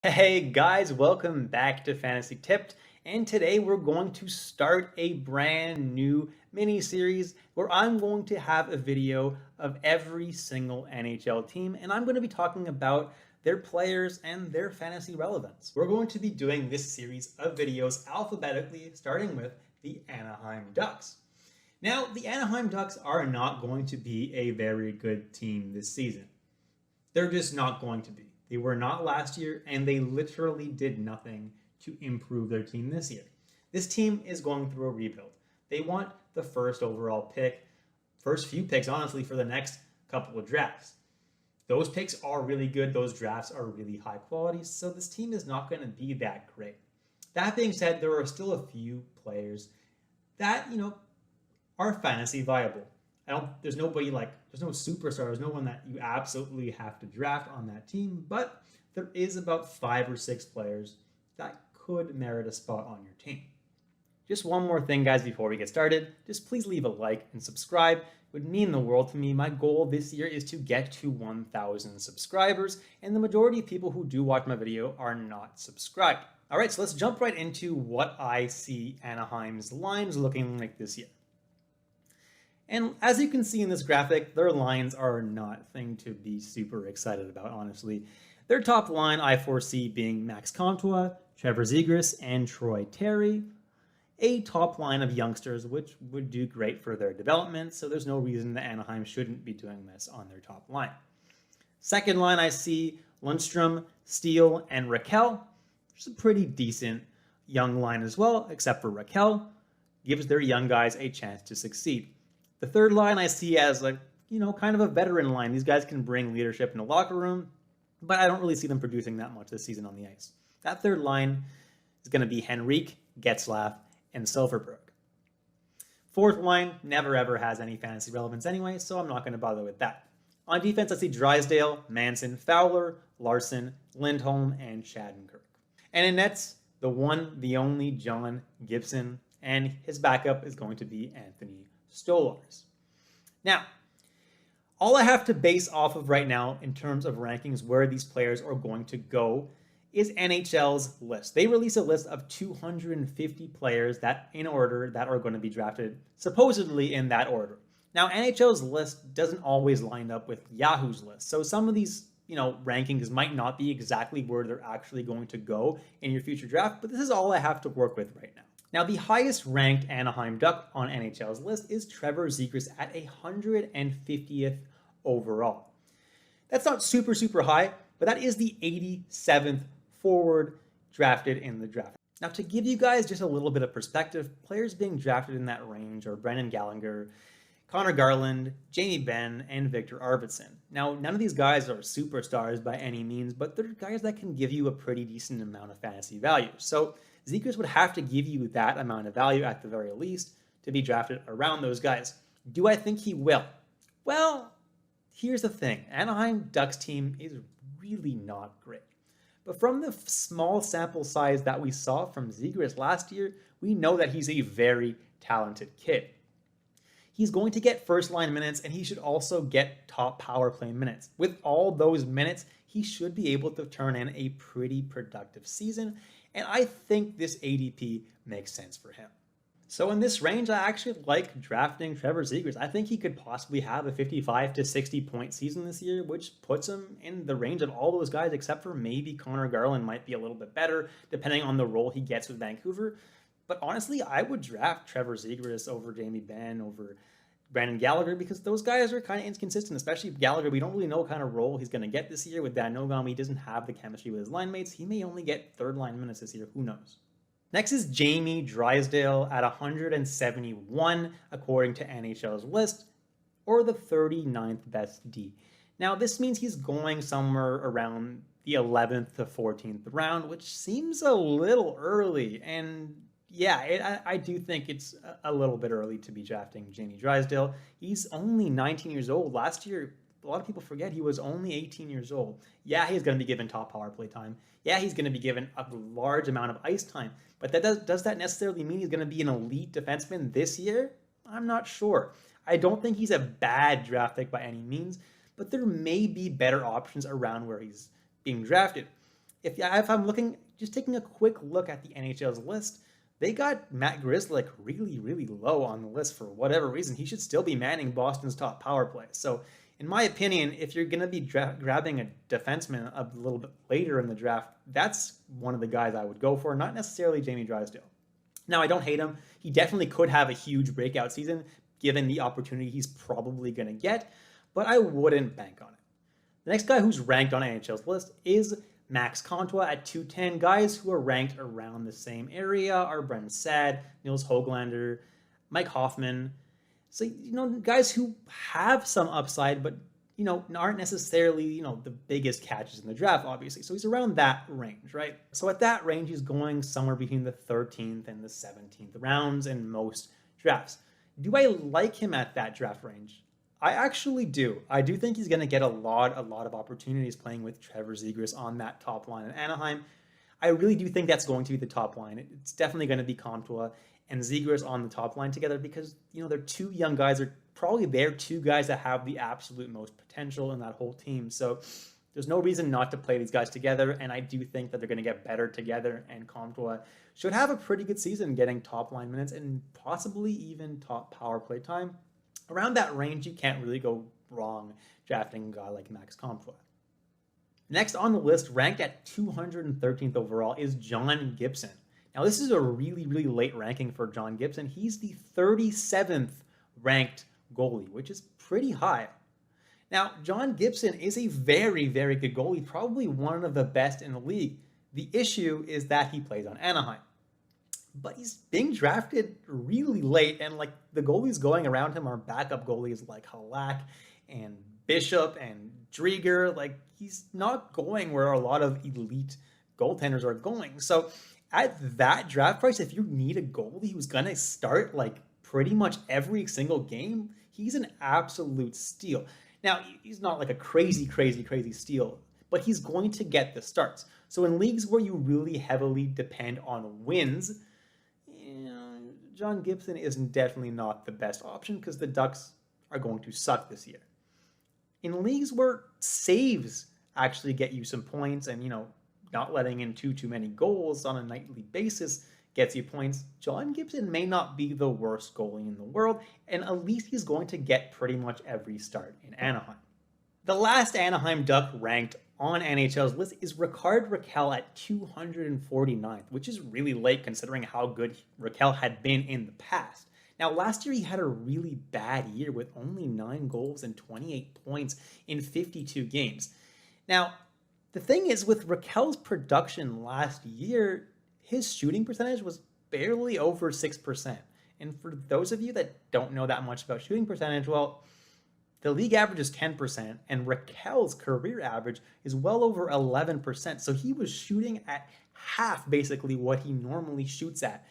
Hey guys, welcome back to Fantasy Tipped, and today we're going to start a brand new mini series where I'm going to have a video of every single NHL team, and I'm going to be talking about their players and their fantasy relevance. We're going to be doing this series of videos alphabetically, starting with the Anaheim Ducks. Now, the Anaheim Ducks are not going to be a very good team this season. They're just not going to be. They were not last year, and they literally did nothing to improve their team this year. This team is going through a rebuild. They want the first overall pick, first few picks, honestly, for the next couple of drafts. Those picks are really good. Those drafts are really high quality, so this team is not going to be that great. That being said, there are still a few players that, are fantasy viable. There's nobody there's no superstar. There's no one that you absolutely have to draft on that team, but there is about 5 or 6 players that could merit a spot on your team. Just one more thing, guys, before we get started. Just please leave a like and subscribe. It would mean the world to me. My goal this year is to get to 1,000 subscribers, and the majority of people who do watch my video are not subscribed. All right, so let's jump right into what I see Anaheim's lines looking like this year. And as you can see in this graphic, their lines are not thing to be super excited about, honestly. Their top line I foresee being Max Comtois, Trevor Zegras, and Troy Terry. A top line of youngsters, which would do great for their development, so there's no reason that Anaheim shouldn't be doing this on their top line. Second line I see Lundstrom, Steele, and Rakell, which is a pretty decent young line as well, except for Rakell. Gives their young guys a chance to succeed. The third line I see as kind of a veteran line. These guys can bring leadership in the locker room, but I don't really see them producing that much this season on the ice. That third line is going to be Henrique, Getzlaf, and Silverberg. Fourth line never ever has any fantasy relevance anyway, so I'm not going to bother with that. On defense, I see Drysdale, Manson, Fowler, Larson, Lindholm, and Shattenkirk. And in nets, the one, the only John Gibson, and his backup is going to be Anthony Stolarz. Now, all I have to base off of right now in terms of rankings where these players are going to go is NHL's list. They release a list of 250 players that in order that are going to be drafted supposedly in that order. Now, NHL's list doesn't always line up with Yahoo's list. So some of these, rankings might not be exactly where they're actually going to go in your future draft, but this is all I have to work with right now. Now, the highest ranked Anaheim Duck on NHL's list is Trevor Zegras at 150th overall. That's not super, super high, but that is the 87th forward drafted in the draft. Now, to give you guys just a little bit of perspective, players being drafted in that range are Brendan Gallagher, Connor Garland, Jamie Benn, and Victor Arvidsson. Now, none of these guys are superstars by any means, but they're guys that can give you a pretty decent amount of fantasy value. So Zegras would have to give you that amount of value at the very least to be drafted around those guys. Do I think he will? Well, here's the thing. Anaheim Ducks team is really not great. But from the small sample size that we saw from Zegras last year, we know that he's a very talented kid. He's going to get first line minutes, and he should also get top power play minutes. With all those minutes, he should be able to turn in a pretty productive season, and I think this ADP makes sense for him. So in this range, I actually like drafting Trevor Zegras. I think he could possibly have a 55 to 60 point season this year, which puts him in the range of all those guys, except for maybe Connor Garland might be a little bit better, depending on the role he gets with Vancouver. But honestly, I would draft Trevor Zegras over Jamie Benn, over Brandon Gallagher, because those guys are kind of inconsistent, especially Gallagher. We don't really know what kind of role he's going to get this year with Dan Nogam. He doesn't have the chemistry with his line mates. He may only get third line minutes this year. Who knows? Next is Jamie Drysdale at 171, according to NHL's list, or the 39th best D. Now, this means he's going somewhere around the 11th to 14th round, which seems a little early. And yeah, I do think it's a little bit early to be drafting Jamie Drysdale. He's only 19 years old. Last year, a lot of people forget he was only 18 years old. Yeah, he's going to be given top power play time. Yeah, he's going to be given a large amount of ice time. But does that necessarily mean he's going to be an elite defenseman this year? I'm not sure. I don't think he's a bad draft pick by any means, but there may be better options around where he's being drafted. If I'm looking, just taking a quick look at the NHL's list, they got Matt Grzelcyk really, really low on the list for whatever reason. He should still be manning Boston's top power play. So, in my opinion, if you're going to be grabbing a defenseman a little bit later in the draft, that's one of the guys I would go for, not necessarily Jamie Drysdale. Now, I don't hate him. He definitely could have a huge breakout season, given the opportunity he's probably going to get, but I wouldn't bank on it. The next guy who's ranked on NHL's list is Max Comtois at 210. Guys who are ranked around the same area are Brendan Saad, Nils Höglander, Mike Hoffman. So, guys who have some upside, but, aren't necessarily, the biggest catches in the draft, obviously. So he's around that range, right? So at that range, he's going somewhere between the 13th and the 17th rounds in most drafts. Do I like him at that draft range? I actually do. I do think he's going to get a lot of opportunities playing with Trevor Zegras on that top line in Anaheim. I really do think that's going to be the top line. It's definitely going to be Comtois and Zegras on the top line together because, they're two young guys. They're probably they're two guys that have the absolute most potential in that whole team. So there's no reason not to play these guys together, and I do think that they're going to get better together, and Comtois should have a pretty good season getting top line minutes and possibly even top power play time. Around that range, you can't really go wrong drafting a guy like Max Comtois. Next on the list, ranked at 213th overall, is John Gibson. Now, this is a really, really late ranking for John Gibson. He's the 37th ranked goalie, which is pretty high. Now, John Gibson is a very, very good goalie, probably one of the best in the league. The issue is that he plays on Anaheim. But he's being drafted really late, and the goalies going around him are backup goalies like Halak and Bishop and Drieger. He's not going where a lot of elite goaltenders are going. So at that draft price, if you need a goalie who's going to start pretty much every single game, he's an absolute steal. Now, he's not a crazy steal, but he's going to get the starts. So in leagues where you really heavily depend on wins, John Gibson is definitely not the best option because the Ducks are going to suck this year. In leagues where saves actually get you some points and, not letting in too many goals on a nightly basis gets you points, John Gibson may not be the worst goalie in the world, and at least he's going to get pretty much every start in Anaheim. The last Anaheim Duck ranked on NHL's list is Rickard Rakell at 249th, which is really late considering how good Rakell had been in the past. Now, last year he had a really bad year with only 9 goals and 28 points in 52 games. Now, the thing is, with Rakell's production last year, his shooting percentage was barely over 6%. And for those of you that don't know that much about shooting percentage, well, the league average is 10%, and Rakell's career average is well over 11%. So he was shooting at half, basically, what he normally shoots at.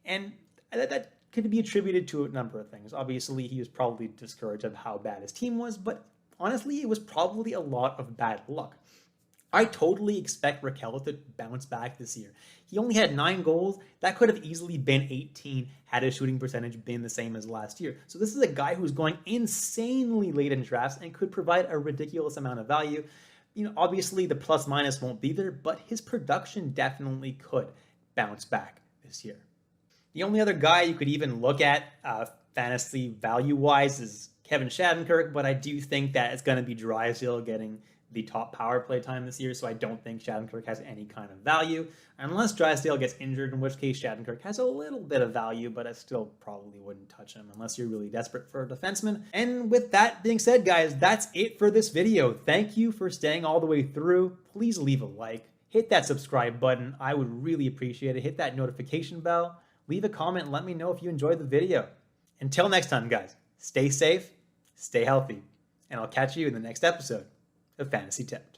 And that could be attributed to a number of things. Obviously, he was probably discouraged of how bad his team was, but honestly, it was probably a lot of bad luck. I totally expect Rakell to bounce back this year. He only had 9 goals. That could have easily been 18 had his shooting percentage been the same as last year. So this is a guy who's going insanely late in drafts and could provide a ridiculous amount of value. Obviously the plus minus won't be there, but his production definitely could bounce back this year. The only other guy you could even look at fantasy value-wise is Kevin Shattenkirk, but I do think that it's going to be Drysdale getting the top power play time this year, so I don't think Shattenkirk has any kind of value, unless Drysdale gets injured, in which case Shattenkirk has a little bit of value, but I still probably wouldn't touch him unless you're really desperate for a defenseman. And with that being said, guys, that's it for this video. Thank you for staying all the way through. Please leave a like, hit that subscribe button. I would really appreciate it. Hit that notification bell, leave a comment, and let me know if you enjoyed the video. Until next time, guys, stay safe, stay healthy, and I'll catch you in the next episode of Fantasy Tipped.